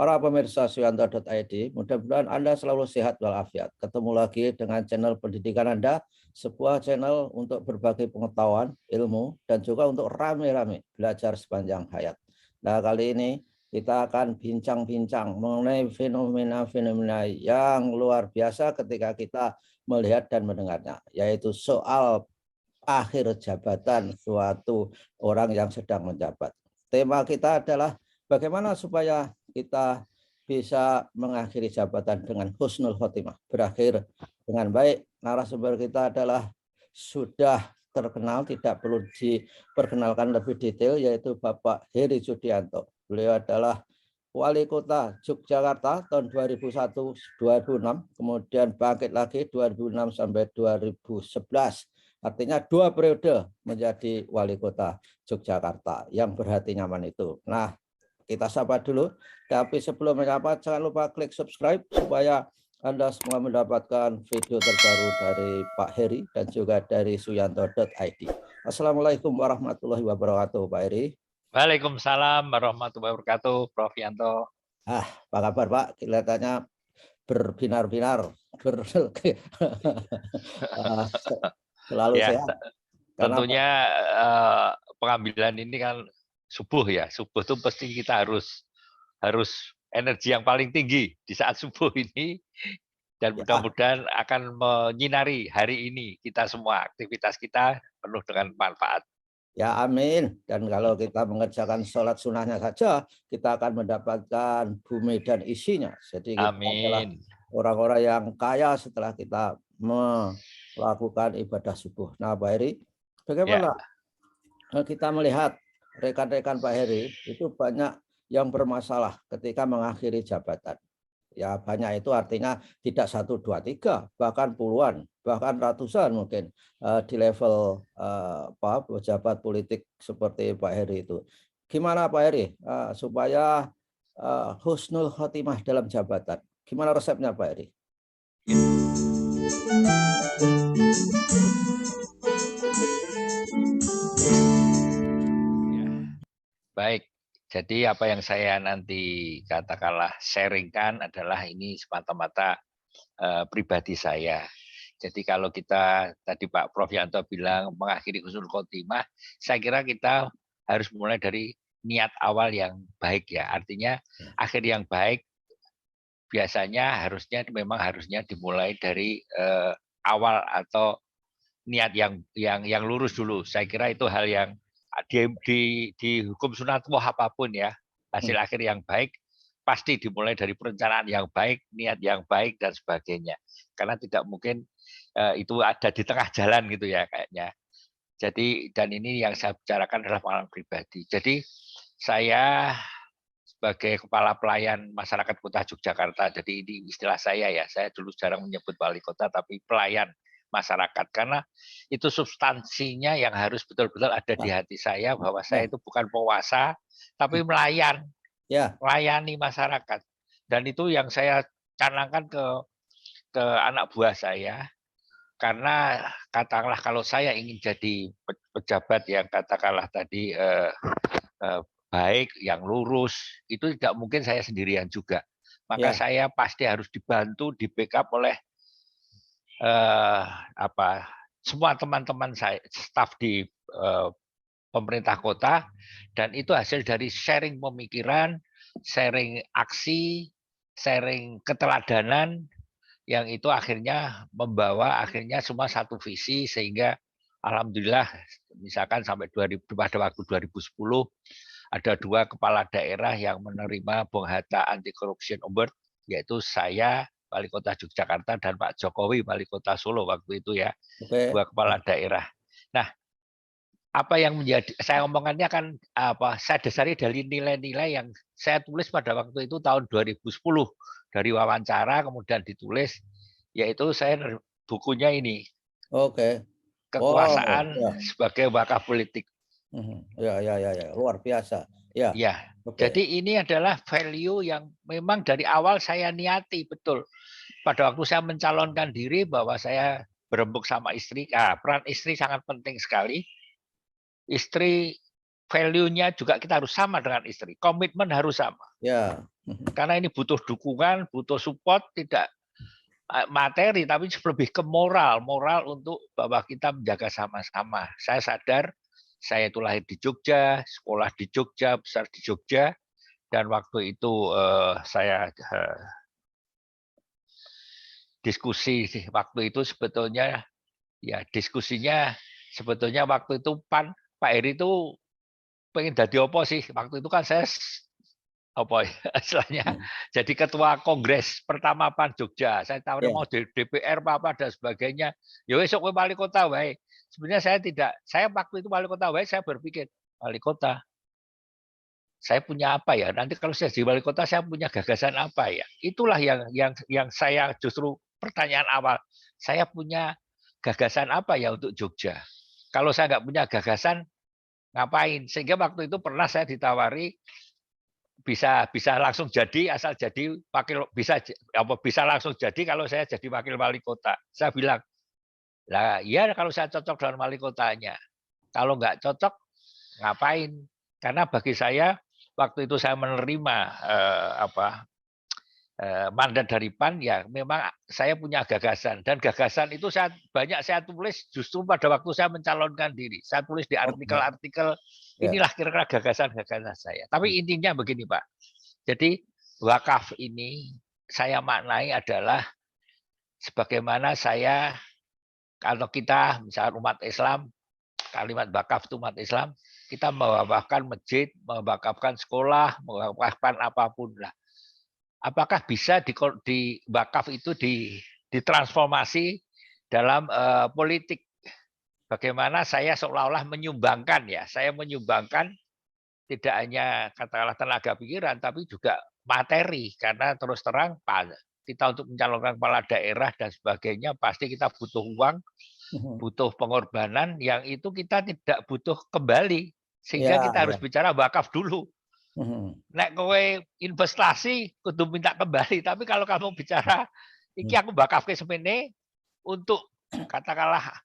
para pemirsa Suyanto.id. Mudah-mudahan Anda selalu sehat walafiat. Ketemu lagi dengan channel pendidikan Anda, sebuah channel untuk berbagi pengetahuan, ilmu, dan juga untuk rame-rame belajar sepanjang hayat. Nah, kali ini kita akan bincang-bincang mengenai fenomena-fenomena yang luar biasa ketika kita melihat dan mendengarnya, yaitu soal akhir jabatan suatu orang yang sedang menjabat. Tema kita adalah bagaimana supaya kita bisa mengakhiri jabatan dengan husnul khotimah, berakhir dengan baik. Narasumber kita adalah sudah terkenal, tidak perlu diperkenalkan lebih detail, yaitu Bapak Heri Judianto. Beliau adalah Wali Kota Yogyakarta tahun 2001-2006, kemudian bangkit lagi 2006 sampai 2011. Artinya 2 periode menjadi Wali Kota Yogyakarta yang berhati nyaman itu. Nah, kita sapa dulu. Tapi sebelum menyapa, jangan lupa klik subscribe supaya Anda semua mendapatkan video terbaru dari Pak Heri dan juga dari Suyanto.id. Assalamualaikum warahmatullahi wabarakatuh, Pak Heri. Waalaikumsalam warahmatullahi wabarakatuh, Prof. Yanto. Apa kabar, Pak? Kelihatannya berbinar-binar, selalu ya, sehat. Tentunya pengambilan ini kan subuh ya. Subuh itu pasti kita harus energi yang paling tinggi di saat subuh ini. Dan mudah-mudahan akan menyinari hari ini kita semua, aktivitas kita penuh dengan manfaat. Ya, amin. Dan kalau kita mengerjakan sholat sunnahnya saja, kita akan mendapatkan bumi dan isinya. Jadi kita adalah orang-orang yang kaya setelah kita melakukan ibadah subuh. Nah, Pak Heri, bagaimana kita melihat rekan-rekan Pak Heri itu banyak yang bermasalah ketika mengakhiri jabatan. Ya, banyak itu artinya tidak 1, 2, 3, bahkan puluhan, bahkan ratusan mungkin di level pejabat politik seperti Pak Heri itu. Gimana Pak Heri supaya husnul khotimah dalam jabatan? Gimana resepnya Pak Heri? Baik. Jadi apa yang saya nanti katakanlah sharingkan adalah ini semata-mata pribadi saya. Jadi kalau kita tadi Pak Prof Yanto bilang mengakhiri husnul khotimah, saya kira kita harus mulai dari niat awal yang baik ya. Artinya akhir yang baik biasanya harusnya dimulai dari awal atau niat yang lurus dulu. Saya kira itu hal yang di hukum sunatullah apapun ya, hasil akhir yang baik pasti dimulai dari perencanaan yang baik, niat yang baik dan sebagainya. Karena tidak mungkin itu ada di tengah jalan gitu ya kayaknya. Jadi dan ini yang saya bicarakan adalah pengalaman pribadi. Jadi saya sebagai kepala pelayan masyarakat Kota Yogyakarta, jadi ini istilah saya ya. Saya dulu jarang menyebut wali kota tapi pelayan masyarakat, karena itu substansinya yang harus betul-betul ada di hati saya, bahwa saya itu bukan penguasa tapi melayani masyarakat. Dan itu yang saya canangkan ke anak buah saya, karena katakanlah kalau saya ingin jadi pejabat yang katakanlah tadi baik, yang lurus, itu tidak mungkin saya sendirian juga, maka saya pasti harus dibantu, di backup oleh semua teman-teman saya, staf di pemerintah kota, dan itu hasil dari sharing pemikiran, sharing aksi, sharing keteladanan, yang itu akhirnya membawa semua satu visi, sehingga alhamdulillah misalkan sampai pada waktu 2010 ada 2 kepala daerah yang menerima Bung Hatta Anti Corruption Award, yaitu saya Wali Kota Yogyakarta dan Pak Jokowi Wali Kota Solo waktu itu ya, 2 kepala daerah. Nah, apa yang menjadi saya omongannya kan saya dasari dari nilai-nilai yang saya tulis pada waktu itu tahun 2010 dari wawancara, kemudian ditulis, yaitu saya bukunya ini. Kekuasaan sebagai wadah politik. Ya, luar biasa. Ya. Jadi ini adalah value yang memang dari awal saya niati betul. Pada waktu saya mencalonkan diri bahwa saya berembuk sama istri, peran istri sangat penting sekali. Istri value-nya juga kita harus sama dengan istri. Komitmen harus sama. Ya. Karena ini butuh dukungan, butuh support, tidak materi, tapi lebih ke moral untuk bahwa kita menjaga sama-sama. Saya sadar, saya itu lahir di Jogja, sekolah di Jogja, besar di Jogja, dan waktu itu saya diskusi waktu itu sebetulnya, ya diskusinya sebetulnya waktu itu Pak Heri itu pengen jadi apa sih? Waktu itu kan saya apa ya, istilahnya jadi ketua kongres pertama PAN Jogja. Saya tahu mau DPR apa dan sebagainya. Ya besok ke wali kota wae. Sebenarnya saya waktu itu wali kota wae, saya berpikir wali kota. Saya punya apa ya? Nanti kalau saya jadi wali kota saya punya gagasan apa ya? Itulah yang saya justru pertanyaan awal. Saya punya gagasan apa ya untuk Jogja? Kalau saya nggak punya gagasan, ngapain? Sehingga waktu itu pernah saya ditawari bisa langsung jadi, asal jadi wakil, bisa langsung jadi kalau saya jadi wakil wali kota. Saya bilang, lah iya kalau saya cocok dengan wali kotanya. Kalau nggak cocok, ngapain? Karena bagi saya waktu itu saya menerima mandat dari PAN, ya memang saya punya gagasan, dan gagasan itu banyak saya tulis justru pada waktu saya mencalonkan diri. Saya tulis di artikel-artikel, inilah kira-kira gagasan-gagasan saya. Tapi intinya begini Pak, jadi wakaf ini saya maknai adalah sebagaimana saya, kalau kita misalnya umat Islam, kalimat wakaf itu umat Islam, kita mewakafkan masjid, mewakafkan sekolah, mewakafkan apapun lah. Apakah bisa di wakaf itu ditransformasi dalam politik? Bagaimana saya seolah-olah menyumbangkan, ya, saya menyumbangkan tidak hanya katakanlah tenaga pikiran, tapi juga materi, karena terus terang kita untuk mencalonkan kepala daerah dan sebagainya pasti kita butuh uang, butuh pengorbanan, yang itu kita tidak butuh kembali, sehingga kita harus bicara wakaf dulu. Nek kowe investasi kudu minta kembali, tapi kalau kamu bicara iki aku wakafke semene untuk katakanlah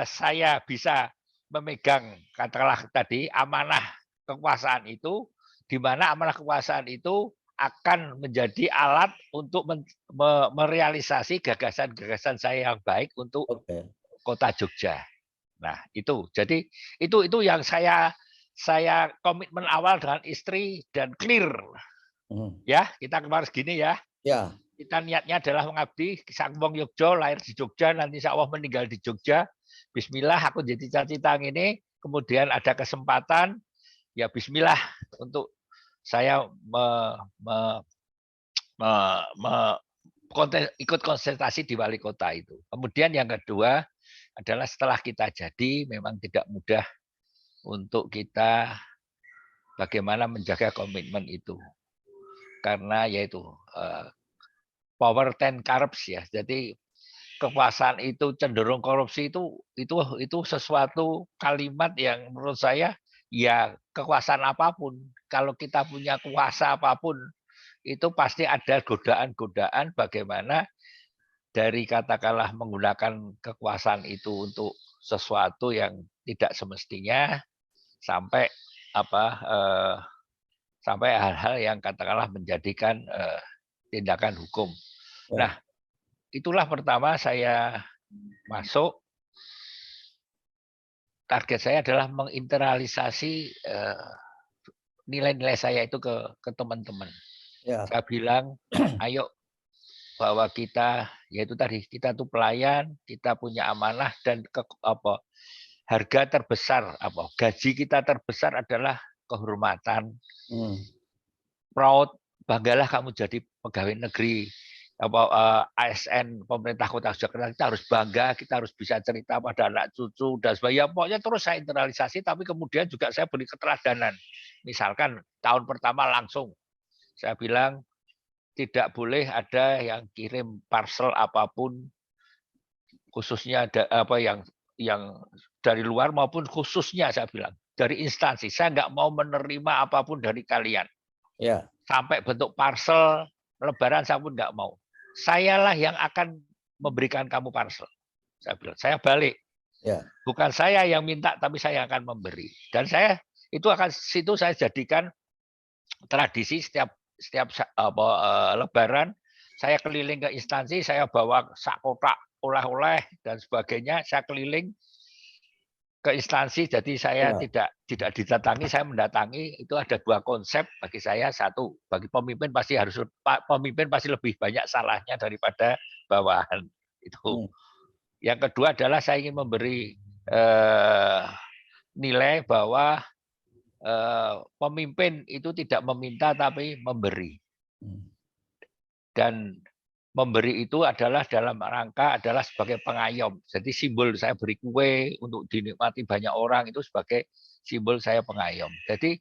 saya bisa memegang katakanlah tadi amanah kekuasaan itu, di mana amanah kekuasaan itu akan menjadi alat untuk merealisasi gagasan-gagasan saya yang baik untuk kota Jogja. Nah, itu. Jadi itu yang saya komitmen awal dengan istri dan clear. Ya, kita kemarin segini ya. Kita niatnya adalah mengabdi, sang wong Yogyo, lahir di Jogja, nanti insya Allah meninggal di Jogja. Bismillah, aku jadi cita-cita ini, kemudian ada kesempatan, ya Bismillah untuk saya ikut konsultasi di wali kota itu. Kemudian yang kedua adalah setelah kita jadi, memang tidak mudah untuk kita bagaimana menjaga komitmen itu, karena yaitu power ten corrupts ya. Jadi kekuasaan itu cenderung korupsi, itu sesuatu kalimat yang menurut saya, ya kekuasaan apapun, kalau kita punya kuasa apapun itu pasti ada godaan-godaan bagaimana dari katakanlah menggunakan kekuasaan itu untuk sesuatu yang tidak semestinya, sampai sampai hal-hal yang katakanlah menjadikan tindakan hukum. Nah, itulah pertama saya masuk. Target saya adalah menginternalisasi nilai-nilai saya itu ke teman-teman. Saya bilang, ayo bahwa kita, yaitu tadi, kita tuh pelayan, kita punya amanah, dan harga terbesar, gaji kita terbesar adalah kehormatan. Proud, banggalah kamu jadi pegawai negeri, ASN pemerintah Kota Jakarta. Kita harus bangga, kita harus bisa cerita pada anak cucu dan sebagainya. Pokoknya terus saya internalisasi, tapi kemudian juga saya beri keteladanan. Misalkan tahun pertama langsung saya bilang tidak boleh ada yang kirim parcel apapun, khususnya ada yang dari luar maupun khususnya saya bilang dari instansi. Saya nggak mau menerima apapun dari kalian. Sampai bentuk parcel lebaran saya pun nggak mau. Sayalah yang akan memberikan kamu parcel. Saya bilang, saya balik. Bukan saya yang minta, tapi saya akan memberi. Dan saya Itu akan situ saya jadikan tradisi setiap Lebaran saya keliling ke instansi, saya bawa sak kotak oleh-oleh dan sebagainya, saya keliling ke instansi, jadi saya Ya. tidak didatangi, saya mendatangi. Itu ada dua konsep bagi saya. Satu, bagi pemimpin pasti lebih banyak salahnya daripada bawahan. Itu. Hmm. Yang kedua adalah saya ingin memberi nilai bahwa pemimpin itu tidak meminta tapi memberi. Dan memberi itu adalah dalam rangka adalah sebagai pengayom. Jadi simbol saya beri kue untuk dinikmati banyak orang itu sebagai simbol saya pengayom. Jadi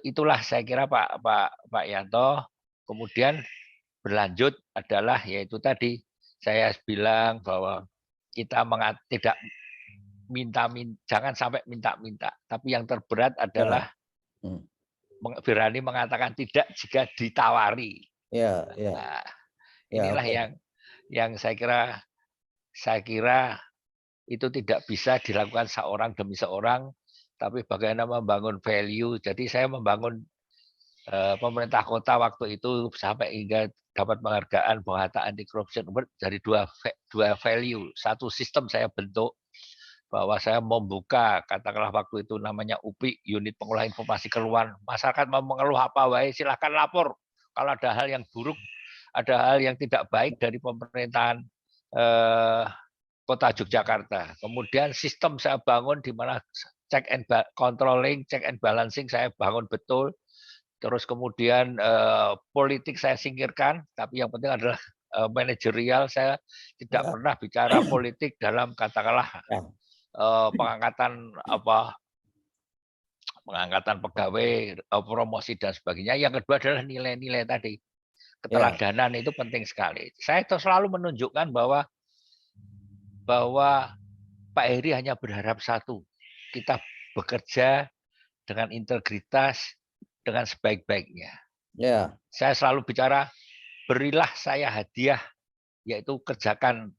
itulah saya kira Pak Yanto. Kemudian berlanjut adalah yaitu tadi saya bilang bahwa kita tidak jangan sampai minta-minta. Tapi yang terberat adalah berani mengatakan tidak jika ditawari. Ya, Nah, ya, inilah yang saya kira itu tidak bisa dilakukan seorang demi seorang, tapi bagaimana membangun value. Jadi saya membangun pemerintah kota waktu itu sampai hingga dapat penghargaan Bawata Anti Corruption Award dari dua value. Satu sistem saya bentuk bahwa saya membuka, katakanlah waktu itu namanya UPI, Unit Pengolah Informasi Keluhan. Masyarakat mau mengeluh apa wae silahkan lapor. Kalau ada hal yang buruk, ada hal yang tidak baik dari pemerintahan Kota Yogyakarta. Kemudian sistem saya bangun di mana check and controlling, check and balancing saya bangun betul. Terus kemudian politik saya singkirkan, tapi yang penting adalah manajerial. Saya tidak pernah bicara politik dalam katakanlah pengangkatan pegawai, promosi dan sebagainya. Yang kedua adalah nilai-nilai tadi. Keteladanan itu penting sekali. Saya selalu menunjukkan bahwa Pak Heri hanya berharap satu, kita bekerja dengan integritas, dengan sebaik-baiknya. Saya selalu bicara, berilah saya hadiah, yaitu kerjakan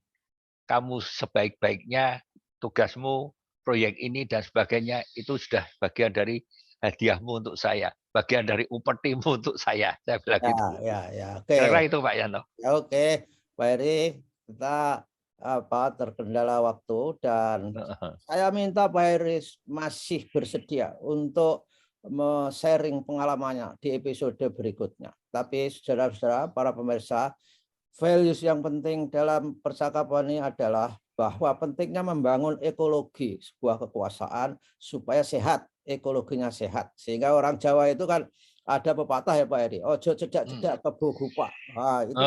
kamu sebaik-baiknya, tugasmu, proyek ini dan sebagainya, itu sudah bagian dari hadiahmu untuk saya, bagian dari upetimu untuk saya bilang gitu. Kira-kira itu Pak Yanto. Oke, Pak Heri, kita terkendala waktu dan saya minta Pak Heri masih bersedia untuk sharing pengalamannya di episode berikutnya. Tapi saudara-saudara, para pemirsa, values yang penting dalam percakapan ini adalah bahwa pentingnya membangun ekologi sebuah kekuasaan supaya sehat, ekologinya sehat. Sehingga orang Jawa itu kan ada pepatah ya Pak Heri, ojo cedak-cedak kebo gupak. Nah, itu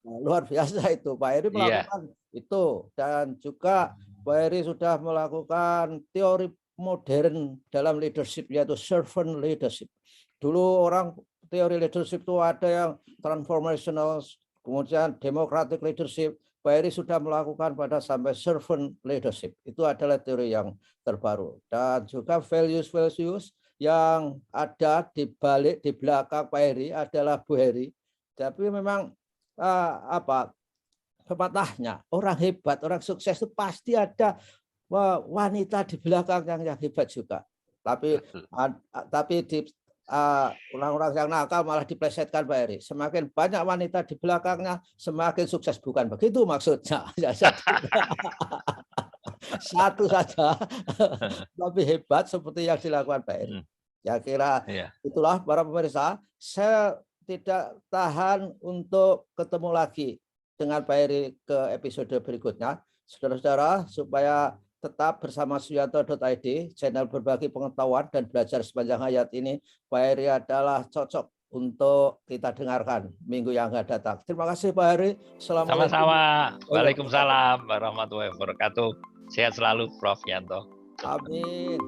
luar biasa itu. Pak Heri melakukan itu, dan juga Pak Heri sudah melakukan teori modern dalam leadership, yaitu servant leadership. Dulu orang teori leadership itu ada yang transformational, kemudian democratic leadership. Pak Heri sudah melakukan pada sampai servant leadership. Itu adalah teori yang terbaru. Dan juga values yang ada di belakang Pak Heri adalah Bu Heri. Tapi memang pepatahnya, orang hebat, orang sukses itu pasti ada wanita di belakang yang hebat juga. Tapi di orang-orang yang nakal malah diplesetkan Pak Heri. Semakin banyak wanita di belakangnya, semakin sukses. Bukan begitu maksudnya. Satu saja lebih hebat seperti yang dilakukan Pak Heri. Ya kira itulah para pemirsa. Saya tidak tahan untuk ketemu lagi dengan Pak Heri ke episode berikutnya. Saudara-saudara, supaya tetap bersama suyanto.id, channel berbagi pengetahuan dan belajar sepanjang hayat ini, Pak Heri adalah cocok untuk kita dengarkan minggu yang akan datang. Terima kasih Pak Heri. Sama-sama. Waalaikumsalam warahmatullahi wabarakatuh. Sehat selalu Prof Yanto. Amin.